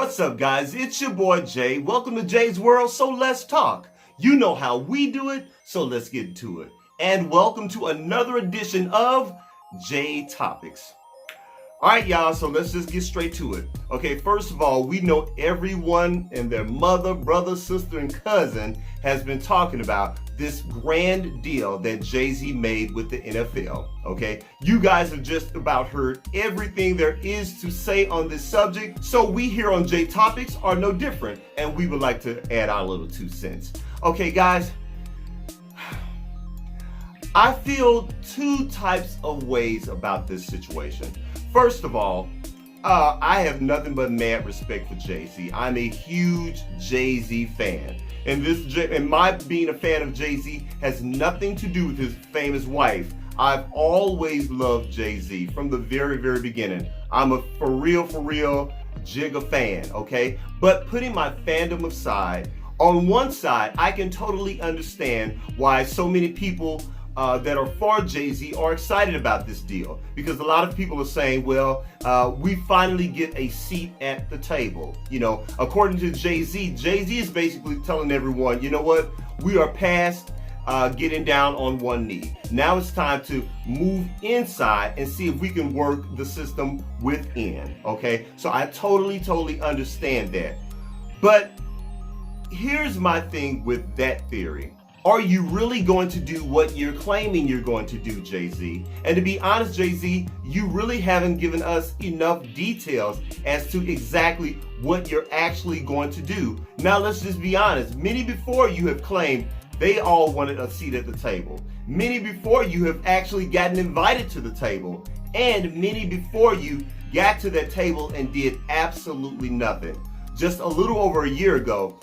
What's up, guys? It's your boy Jay. Welcome to Jay's World, so let's talk. You know how we do it, so let's get to it. And welcome to another edition of Jay Topics. All right, y'all, so let's just get straight to it. Okay, first of all, we know everyone and their mother, brother, sister, and cousin has been talking about this grand deal that Jay-Z made with the NFL, okay? You guys have just about heard everything there is to say on this subject, so we here on Jay Topics are no different, and we would like to add our little 2 cents. Okay, guys, I feel 2 types of ways about this situation. First of all, I have nothing but mad respect for Jay-Z. I'm a huge Jay-Z fan. And my being a fan of Jay-Z has nothing to do with his famous wife. I've always loved Jay-Z from the very, very beginning. I'm a for real Jigga fan, okay? But putting my fandom aside, on one side, I can totally understand why so many people that are for Jay-Z are excited about this deal, because a lot of people are saying, well, we finally get a seat at the table. You know, according to Jay-Z is basically telling everyone, you know what, we are past getting down on one knee. Now it's time to move inside and see if we can work the system within, okay? So I totally understand that. But here's my thing with that theory. Are you really going to do what you're claiming you're going to do, Jay-Z? And to be honest, Jay-Z, you really haven't given us enough details as to exactly what you're actually going to do. Now, let's just be honest. Many before you have claimed they all wanted a seat at the table. Many before you have actually gotten invited to the table. And many before you got to that table and did absolutely nothing. Just a little over a year ago,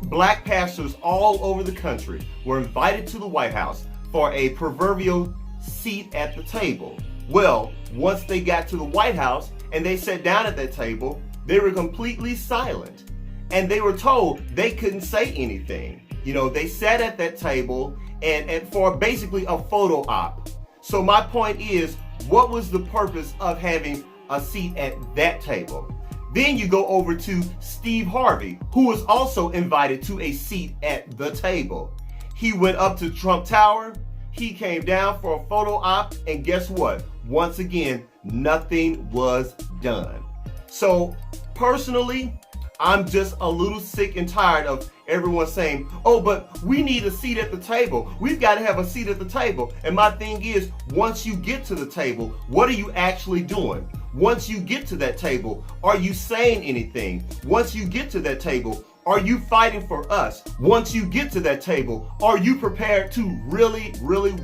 black pastors all over the country were invited to the White House for a proverbial seat at the table. Well, once they got to the White House and they sat down at that table, they were completely silent. And they were told they couldn't say anything. You know, they sat at that table and for basically a photo op. So my point is, what was the purpose of having a seat at that table? Then you go over to Steve Harvey, who was also invited to a seat at the table. He went up to Trump Tower, he came down for a photo op, and guess what? Once again, nothing was done. So personally, I'm just a little sick and tired of everyone saying, oh, but we need a seat at the table. We've got to have a seat at the table. And my thing is, once you get to the table, what are you actually doing? Once you get to that table, are you saying anything? Once you get to that table, are you fighting for us? Once you get to that table, are you prepared to really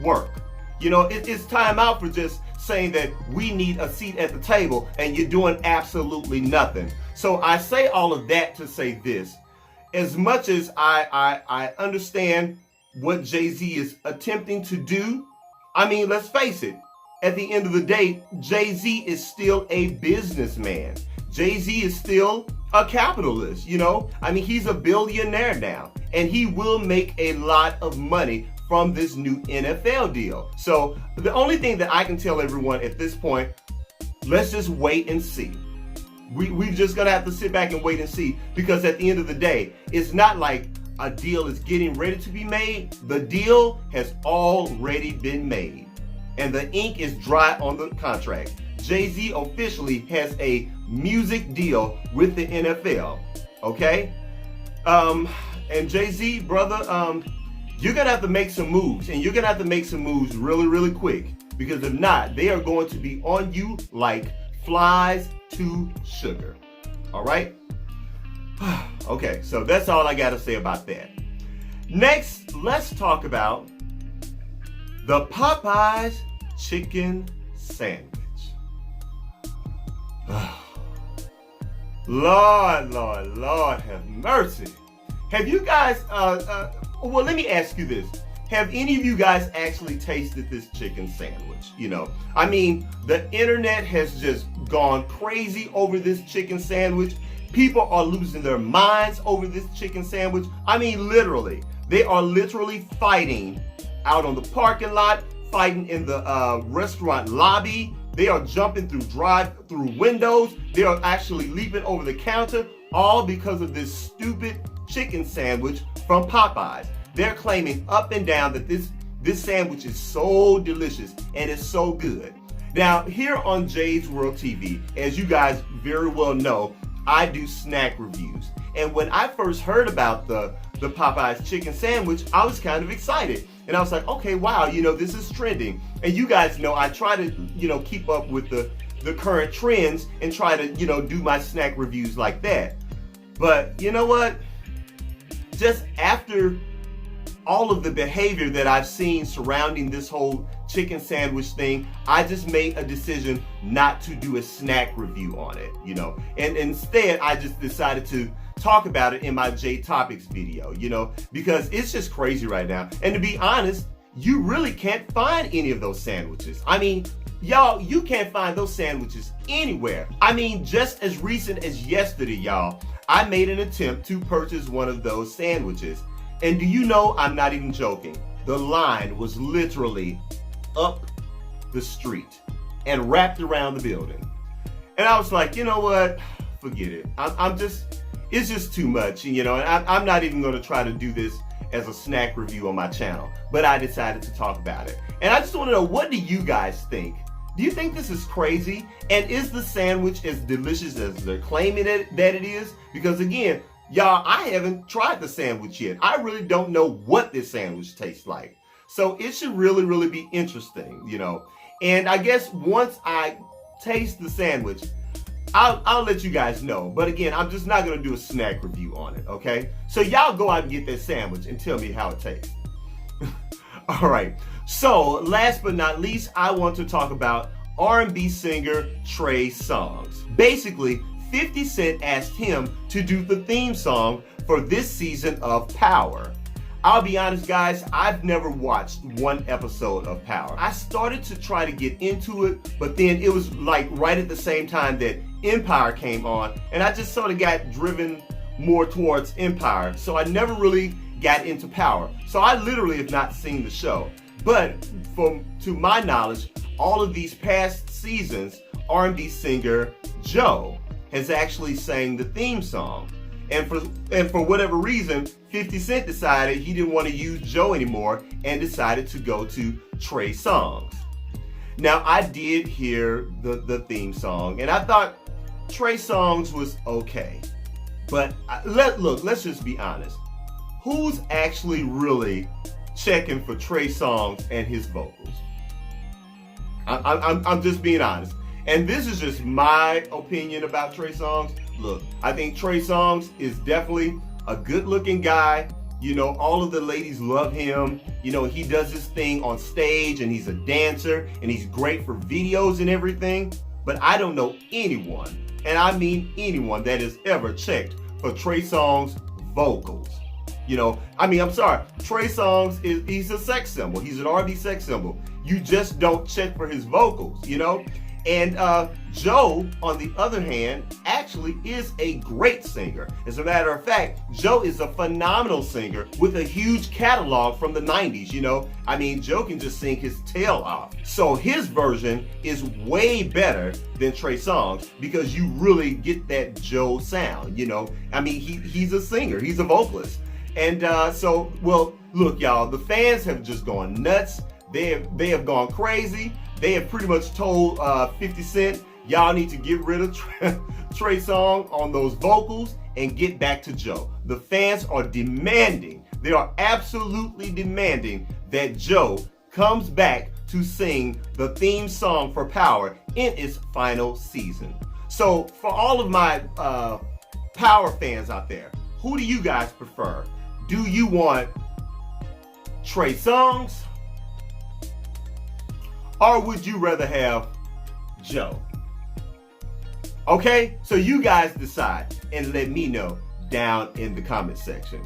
work? You know, it's time out for just saying that we need a seat at the table and you're doing absolutely nothing. So I say all of that to say this. As much as I understand what Jay-Z is attempting to do, I mean, let's face it. At the end of the day, Jay-Z is still a businessman. Jay-Z is still a capitalist, you know? I mean, he's a billionaire now, and he will make a lot of money from this new NFL deal. So the only thing that I can tell everyone at this point, let's just wait and see. We're just gonna have to sit back and wait and see, because at the end of the day, it's not like a deal is getting ready to be made. The deal has already been made. And the ink is dry on the contract. Jay-Z officially has a music deal with the NFL, okay? And Jay-Z, brother, you're gonna have to make some moves, and you're gonna have to make some moves really quick, because if not, they are going to be on you like flies to sugar, all right? Okay, so that's all I gotta say about that. Next, let's talk about the Popeyes chicken sandwich. Lord have mercy. Have you guys, well, let me ask you this. Have any of you guys actually tasted this chicken sandwich? You know, I mean, the internet has just gone crazy over this chicken sandwich. People are losing their minds over this chicken sandwich. I mean, literally, they are literally fighting out on the parking lot, fighting in the restaurant lobby, They are jumping through drive-through windows. They are actually leaping over the counter, all because of this stupid chicken sandwich from Popeyes. They're claiming up and down that this sandwich is so delicious and it's so good. Now, here on Jay's World TV, as you guys very well know, I do snack reviews. And when I first heard about the Popeyes chicken sandwich, I was kind of excited. And I was like, okay, wow, this is trending. And you guys know I try to, keep up with the current trends and try to, do my snack reviews like that. But you know what? Just after all of the behavior that I've seen surrounding this whole chicken sandwich thing, I just made a decision not to do a snack review on it, And instead, I just decided to talk about it in my J Topics video, because it's just crazy right now. And to be honest, you really can't find any of those sandwiches. I mean, y'all, you can't find those sandwiches anywhere. I mean, just as recent as yesterday, y'all, I made an attempt to purchase one of those sandwiches. And do you know, I'm not even joking, the line was literally up the street and wrapped around the building. And I was like, you know what, forget it. It's just too much, and I'm not even gonna try to do this as a snack review on my channel, but I decided to talk about it. And I just wanna know, what do you guys think? Do you think this is crazy? And is the sandwich as delicious as they're claiming that it is? Because again, y'all, I haven't tried the sandwich yet. I really don't know what this sandwich tastes like. So it should really, really be interesting, And I guess once I taste the sandwich, I'll let you guys know. But again, I'm just not gonna do a snack review on it, okay? So y'all go out and get that sandwich and tell me how it tastes. All right, so last but not least, I want to talk about R&B singer Trey Songz. Basically, 50 Cent asked him to do the theme song for this season of Power. I'll be honest, guys, I've never watched one episode of Power. I started to try to get into it, but then it was like right at the same time that Empire came on, and I just sort of got driven more towards Empire, so I never really got into Power. So I literally have not seen the show. But to my knowledge, all of these past seasons, R&B singer Joe has actually sang the theme song. And for whatever reason, 50 Cent decided he didn't want to use Joe anymore and decided to go to Trey Songz. Now, I did hear the theme song, and I thought Trey Songz was okay. But let's just be honest. Who's actually really checking for Trey Songz and his vocals? I'm just being honest. And this is just my opinion about Trey Songz. Look, I think Trey Songz is definitely a good-looking guy. All of the ladies love him. He does his thing on stage, and he's a dancer, and he's great for videos and everything. But I don't know anyone, and I mean anyone, that has ever checked for Trey Songz' vocals. I'm sorry, Trey Songz he's a sex symbol. He's an R&B sex symbol. You just don't check for his vocals, And Joe, on the other hand, actually is a great singer. As a matter of fact, Joe is a phenomenal singer with a huge catalog from the 90s, Joe can just sing his tail off. So his version is way better than Trey Songz because you really get that Joe sound, he's a singer, he's a vocalist. And look, y'all, the fans have just gone nuts. They have gone crazy. They have pretty much told 50 Cent, y'all need to get rid of Trey Songz on those vocals and get back to Joe. The fans are demanding, they are absolutely demanding that Joe comes back to sing the theme song for Power in its final season. So for all of my Power fans out there, who do you guys prefer? Do you want Trey Songz, or would you rather have Joe? Okay, so you guys decide and let me know down in the comment section.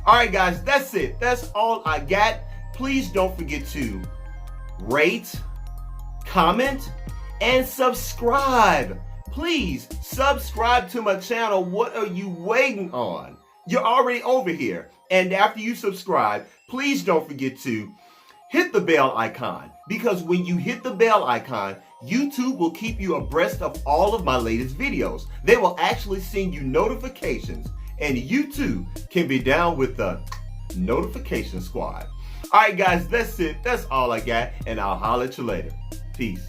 All right, guys, that's it. That's all I got. Please don't forget to rate, comment, and subscribe. Please subscribe to my channel. What are you waiting on? You're already over here. And after you subscribe, please don't forget to hit the bell icon, because when you hit the bell icon, YouTube will keep you abreast of all of my latest videos. They will actually send you notifications, and you too can be down with the notification squad. All right, guys, that's it. That's all I got, and I'll holler at you later. Peace.